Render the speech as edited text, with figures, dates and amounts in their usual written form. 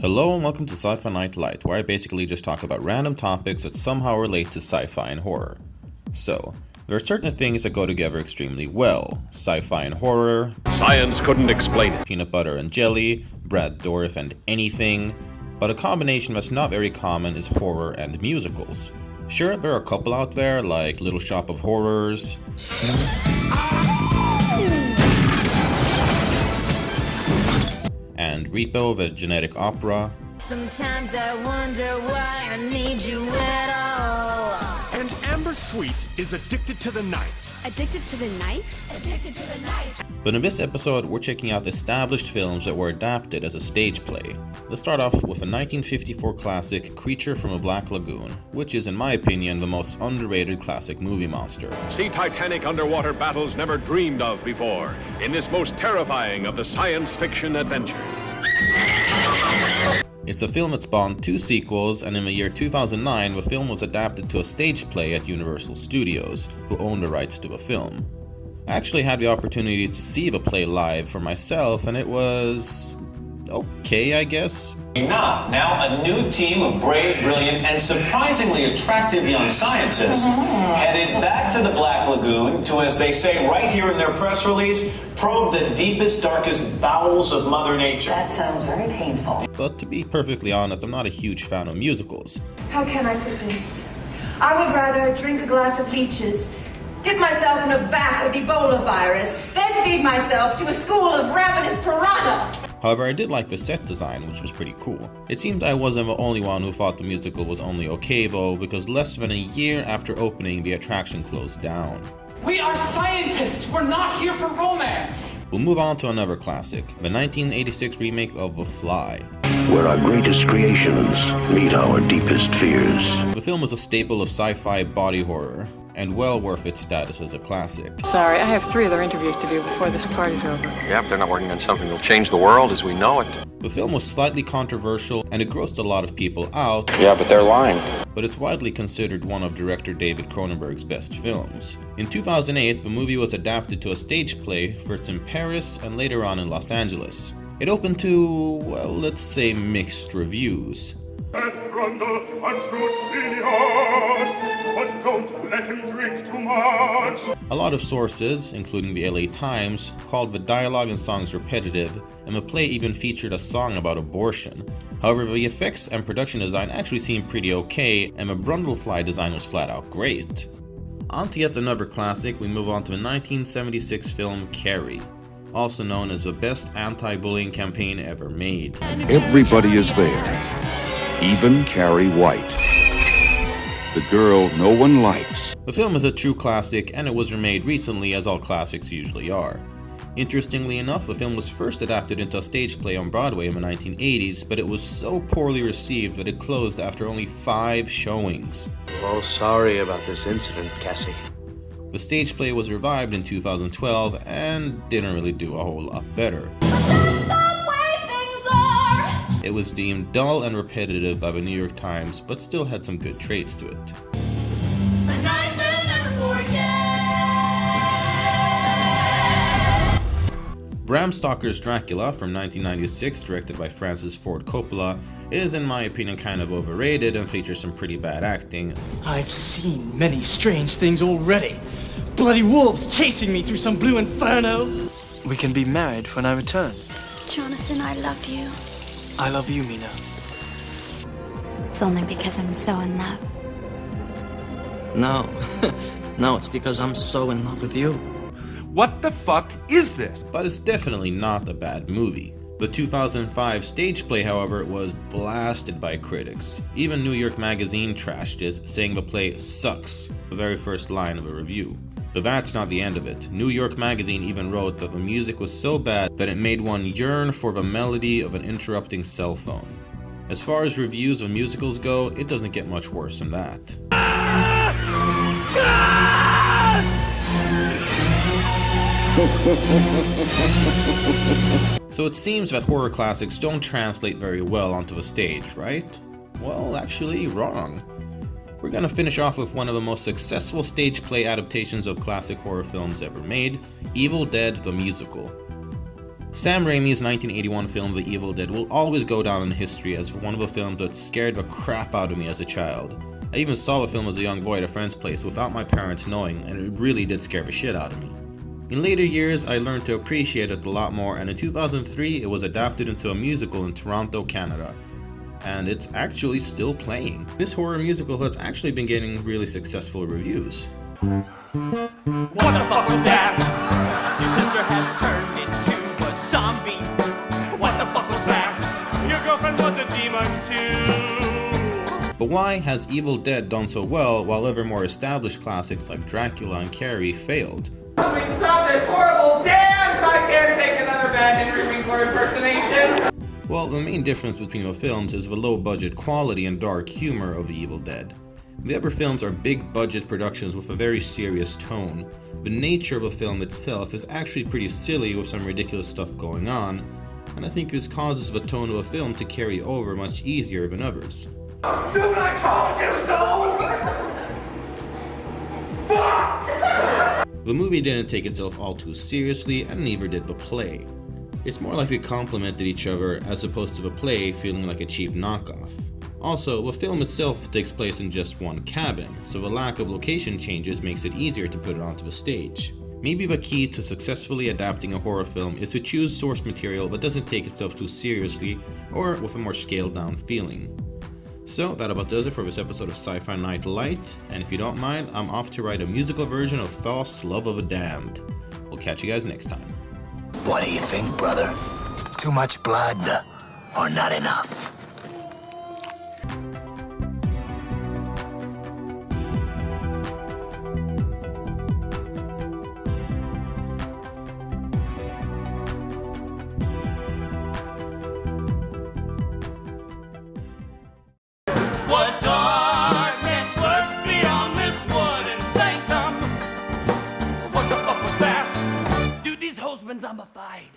Hello and welcome to Sci-Fi Night LIGHT, where I basically just talk about random topics that somehow relate to sci-fi and horror. So, there are certain things that go together extremely well. Sci-fi and horror, Science couldn't explain it. peanut butter and jelly, Brad Dourif and anything, but a combination that's not very common is horror and musicals. Sure, there are a couple out there, like Little Shop of Horrors, and Repo, the genetic opera, Sometimes I wonder why I need you at all. And Amber Sweet is addicted to the knife. Addicted to the knife? Addicted to the knife. But in this episode, we're checking out established films that were adapted as a stage play. Let's start off with a 1954 classic, Creature from a Black Lagoon, which is, in my opinion, the most underrated classic movie monster. See titanic underwater battles never dreamed of before in this most terrifying of the science fiction adventures. It's a film that spawned two sequels, and in the year 2009, the film was adapted to a stage play at Universal Studios, who owned the rights to the film. I actually had the opportunity to see the play live for myself, and it was okay, I guess. Now a new team of brave, brilliant, and surprisingly attractive young scientists headed back to the Black Lagoon to, as they say right here in their press release, probe the deepest, darkest bowels of Mother Nature. That sounds very painful. But to be perfectly honest, I'm not a huge fan of musicals. How can I put this? I would rather drink a glass of leeches, dip myself in a vat of Ebola virus, then feed myself to a school of ravenous piranha. However, I did like the set design, which was pretty cool. It seemed I wasn't the only one who thought the musical was only okay though, because less than a year after opening, the attraction closed down. We are scientists! We're not here for romance! We'll move on to another classic, the 1986 remake of The Fly. Where our greatest creations meet our deepest fears. The film is a staple of sci-fi body horror, and well worth its status as a classic. Sorry, I have 3 other interviews to do before this party's over. Yeah, but they're not working on something that'll change the world as we know it. The film was slightly controversial, and it grossed a lot of people out. Yeah, but they're lying. But it's widely considered one of director David Cronenberg's best films. In 2008, the movie was adapted to a stage play, first in Paris and later on in Los Angeles. It opened to, well, let's say mixed reviews. But don't let him drink too much. A lot of sources, including the LA Times, called the dialogue and songs repetitive, and the play even featured a song about abortion. However, the effects and production design actually seemed pretty okay, and the Brundlefly design was flat out great. On to yet another classic, we move on to the 1976 film Carrie, also known as the best anti-bullying campaign ever made. Everybody is there, even Carrie White, the girl no one likes. The film is a true classic, and it was remade recently, as all classics usually are. Interestingly enough, the film was first adapted into a stage play on Broadway in the 1980s, but it was so poorly received that it closed after only 5 showings. Oh, sorry about this incident, Cassie. The stage play was revived in 2012 and didn't really do a whole lot better. It was deemed dull and repetitive by the New York Times, but still had some good traits to it. Bram Stoker's Dracula from 1996, directed by Francis Ford Coppola, is in my opinion kind of overrated and features some pretty bad acting. I've seen many strange things already. Bloody wolves chasing me through some blue inferno. We can be married when I return. Jonathan, I love you. I love you, Mina. It's only because I'm so in love. No. No, it's because I'm so in love with you. What the fuck is this? But it's definitely not a bad movie. The 2005 stage play, however, was blasted by critics. Even New York Magazine trashed it, saying the play sucks, the very first line of a review. But that's not the end of it. New York Magazine even wrote that the music was so bad that it made one yearn for the melody of an interrupting cell phone. As far as reviews of musicals go, it doesn't get much worse than that. So it seems that horror classics don't translate very well onto the stage, right? Well, actually, wrong. We're gonna finish off with one of the most successful stage play adaptations of classic horror films ever made, Evil Dead the Musical. Sam Raimi's 1981 film The Evil Dead will always go down in history as one of the films that scared the crap out of me as a child. I even saw the film as a young boy at a friend's place without my parents knowing, and it really did scare the shit out of me. In later years, I learned to appreciate it a lot more, and in 2003 it was adapted into a musical in Toronto, Canada. And it's actually still playing. This horror musical has actually been getting really successful reviews. What the fuck was that? Your sister has turned into a zombie. What the fuck was that? Your girlfriend was a demon too. But why has Evil Dead done so well while other more established classics like Dracula and Carrie failed? Somebody stop this horrible dance! I can't take another bad Henry Winkler impersonation! Well, the main difference between the films is the low-budget quality and dark humor of The Evil Dead. The other films are big-budget productions with a very serious tone. The nature of the film itself is actually pretty silly with some ridiculous stuff going on, and I think this causes the tone of a film to carry over much easier than others. Dude, I told you so! Fuck! The movie didn't take itself all too seriously, and neither did the play. It's more like they complemented each other as opposed to the play feeling like a cheap knockoff. Also, the film itself takes place in just one cabin, so the lack of location changes makes it easier to put it onto the stage. Maybe the key to successfully adapting a horror film is to choose source material that doesn't take itself too seriously or with a more scaled down feeling. So that about does it for this episode of Sci-Fi Night LIGHT, and if you don't mind, I'm off to write a musical version of Faust's Love of a Damned. We'll catch you guys next time. What do you think, brother? Too much blood or not enough? What darkness lurks beyond this wooden sanctum? What the fuck was that? Dude, these husbands, I'm a fight.